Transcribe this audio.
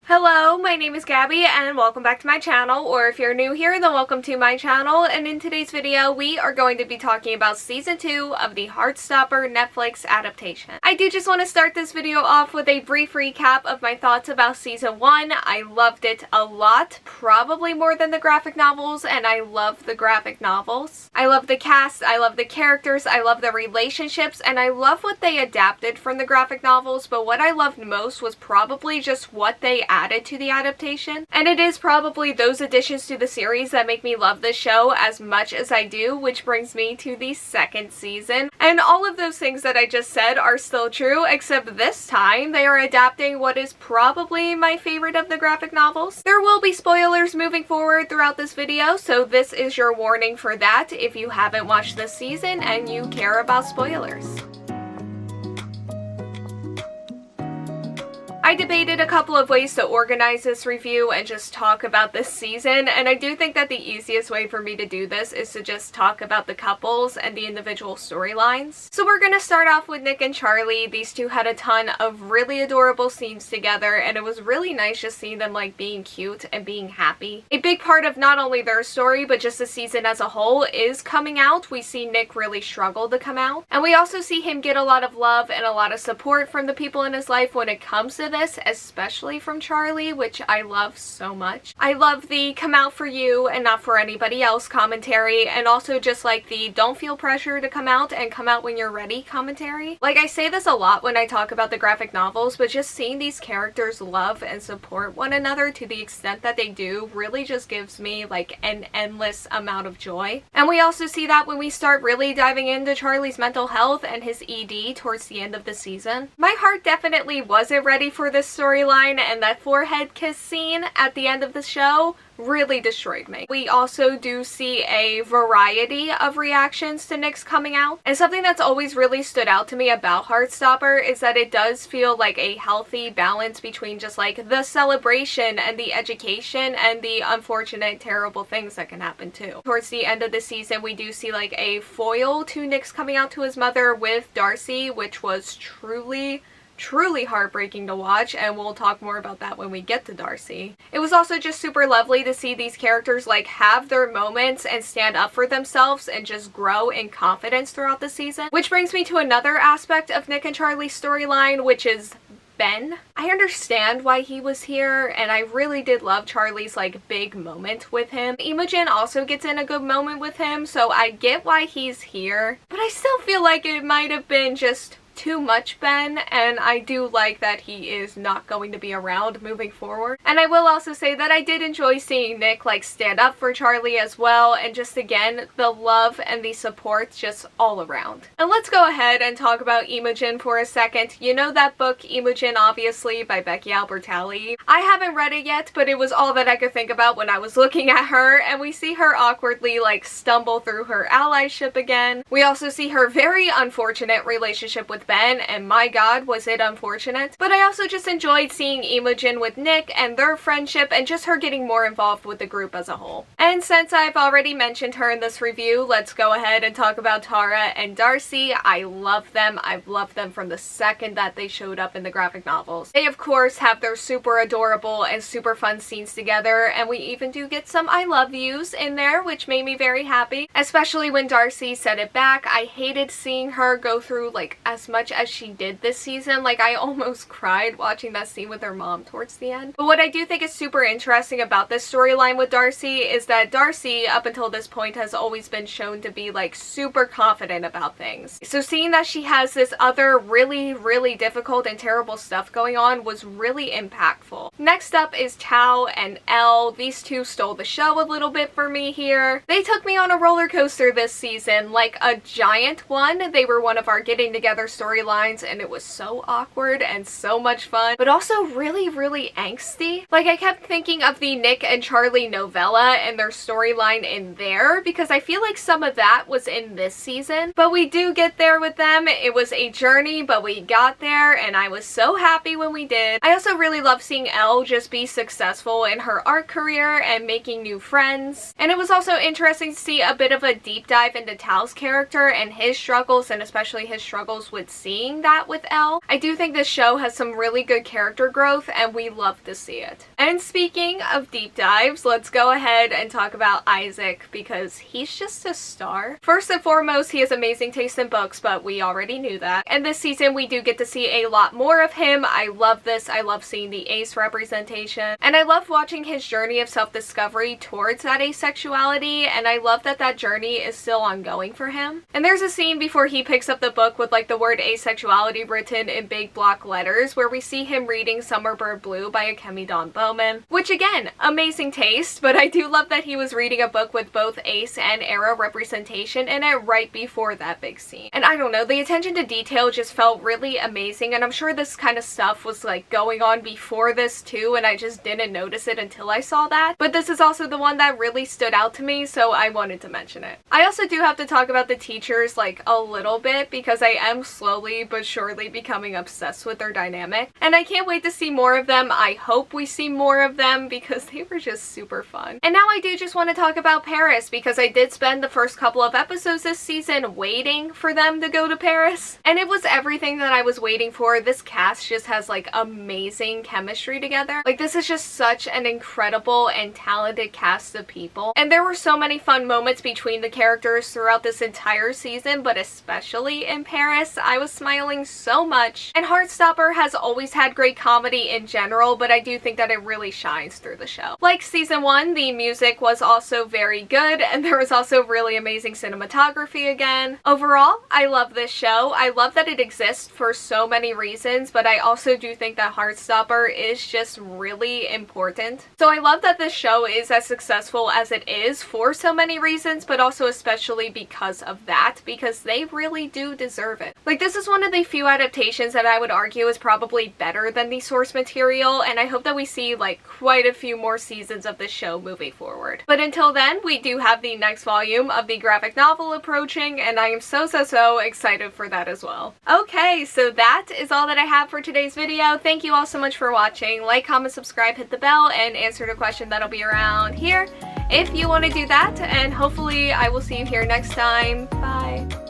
Hello, my name is Gabby and welcome back to my channel, or if you're new here then welcome to my channel, and in today's video we are going to be talking about Season 2 of the Heartstopper Netflix adaptation. I do just want to start this video off with a brief recap of my thoughts about Season 1. I loved it a lot, probably more than the graphic novels, and I love the graphic novels. I love the cast, I love the characters, I love the relationships, and I love what they adapted from the graphic novels, but what I loved most was probably just what they added to the adaptation. And it is probably those additions to the series that make me love this show as much as I do, which brings me to the second season. And all of those things that I just said are still true, except this time they are adapting what is probably my favorite of the graphic novels. There will be spoilers moving forward throughout this video, so this is your warning for that if you haven't watched this season and you care about spoilers. I debated a couple of ways to organize this review and just talk about this season, and I do think that the easiest way for me to do this is to just talk about the couples and the individual storylines. So we're gonna start off with Nick and Charlie. These two had a ton of really adorable scenes together, and it was really nice just seeing them like being cute and being happy. A big part of not only their story, but just the season as a whole is coming out. We see Nick really struggle to come out, and we also see him get a lot of love and a lot of support from the people in his life when it comes to this, especially from Charlie, which I love so much. I love the come out for you and not for anybody else commentary, and also just like the don't feel pressure to come out and come out when you're ready commentary. Like, I say this a lot when I talk about the graphic novels, but just seeing these characters love and support one another to the extent that they do really just gives me like an endless amount of joy. And we also see that when we start really diving into Charlie's mental health and his ED towards the end of the season. My heart definitely wasn't ready for this storyline, and that forehead kiss scene at the end of the show really destroyed me. We also do see a variety of reactions to Nick's coming out, and something that's always really stood out to me about Heartstopper is that it does feel like a healthy balance between just like the celebration and the education and the unfortunate terrible things that can happen too. Towards the end of the season we do see like a foil to Nick's coming out to his mother with Darcy, which was truly heartbreaking to watch, and we'll talk more about that when we get to Darcy. It was also just super lovely to see these characters like have their moments and stand up for themselves and just grow in confidence throughout the season. Which brings me to another aspect of Nick and Charlie's storyline, which is Ben. I understand why he was here, and I really did love Charlie's like big moment with him. Imogen also gets in a good moment with him, so I get why he's here, but I still feel like it might have been just too much Ben, and I do like that he is not going to be around moving forward. And I will also say that I did enjoy seeing Nick like stand up for Charlie as well, and just again the love and the support just all around. And let's go ahead and talk about Imogen for a second. You know that book Imogen, obviously, by Becky Albertalli. I haven't read it yet, but it was all that I could think about when I was looking at her, and we see her awkwardly like stumble through her allyship again. We also see her very unfortunate relationship with Ben, and my god was it unfortunate. But I also just enjoyed seeing Imogen with Nick and their friendship and just her getting more involved with the group as a whole. And since I've already mentioned her in this review, let's go ahead and talk about Tara and Darcy. I love them. I've loved them from the second that they showed up in the graphic novels. They of course have their super adorable and super fun scenes together, and we even do get some I love yous in there, which made me very happy, especially when Darcy said it back. I hated seeing her go through like as much as she did this season. Like, I almost cried watching that scene with her mom towards the end. But what I do think is super interesting about this storyline with Darcy is that Darcy, up until this point, has always been shown to be like super confident about things. So seeing that she has this other really difficult and terrible stuff going on was really impactful. Next up is Tao and Elle. These two stole the show a little bit for me here. They took me on a roller coaster this season, like a giant one. They were one of our getting together storylines, and it was so awkward and so much fun, but also really angsty. Like, I kept thinking of the Nick and Charlie novella and their storyline in there, because I feel like some of that was in this season. But we do get there with them. It was a journey, but we got there, and I was so happy when we did. I also really love seeing Elle just be successful in her art career and making new friends. And it was also interesting to see a bit of a deep dive into Tao's character and his struggles, and especially his struggles with seeing that with Elle. I do think this show has some really good character growth, and we love to see it. And speaking of deep dives, let's go ahead and talk about Isaac, because he's just a star. First and foremost, he has amazing taste in books, but we already knew that. And this season, we do get to see a lot more of him. I love this. I love seeing the ace representation. And I love watching his journey of self-discovery towards that asexuality, and I love that that journey is still ongoing for him. And there's a scene before he picks up the book with like the word asexuality written in big block letters, where we see him reading Summer Bird Blue by Akemi Dawn Bowman, which again, amazing taste, but I do love that he was reading a book with both ace and era representation in it right before that big scene. And I don't know, the attention to detail just felt really amazing, and I'm sure this kind of stuff was like going on before this too, and I just didn't notice it until I saw that. But this is also the one that really stood out to me, so I wanted to mention it. I also do have to talk about the teachers like a little bit, because I am slowly but surely becoming obsessed with their dynamic, and I can't wait to see more of them. I hope we see more of them because they were just super fun. And now I do just want to talk about Paris, because I did spend the first couple of episodes this season waiting for them to go to Paris, and it was everything that I was waiting for. This cast just has like amazing chemistry together. Like, this is just such an incredible and talented cast of people, and there were so many fun moments between the characters throughout this entire season, but especially in Paris, I was smiling so much. And Heartstopper has always had great comedy in general, but I do think that it really shines through the show. Like season 1, the music was also very good, and there was also really amazing cinematography again. Overall, I love this show. I love that it exists for so many reasons, but I also do think that Heartstopper is just really important. So I love that this show is as successful as it is for so many reasons, but also especially because of that, because they really do deserve it. Like, this is one of the few adaptations that I would argue is probably better than the source material, and I hope that we see like quite a few more seasons of this show moving forward. But until then, we do have the next volume of the graphic novel approaching, and I am so excited for that as well. Okay, so that is all that I have for today's video. Thank you all so much for watching. Like, comment, subscribe, hit the bell, and answer the question that'll be around here if you want to do that, and hopefully I will see you here next time. Bye!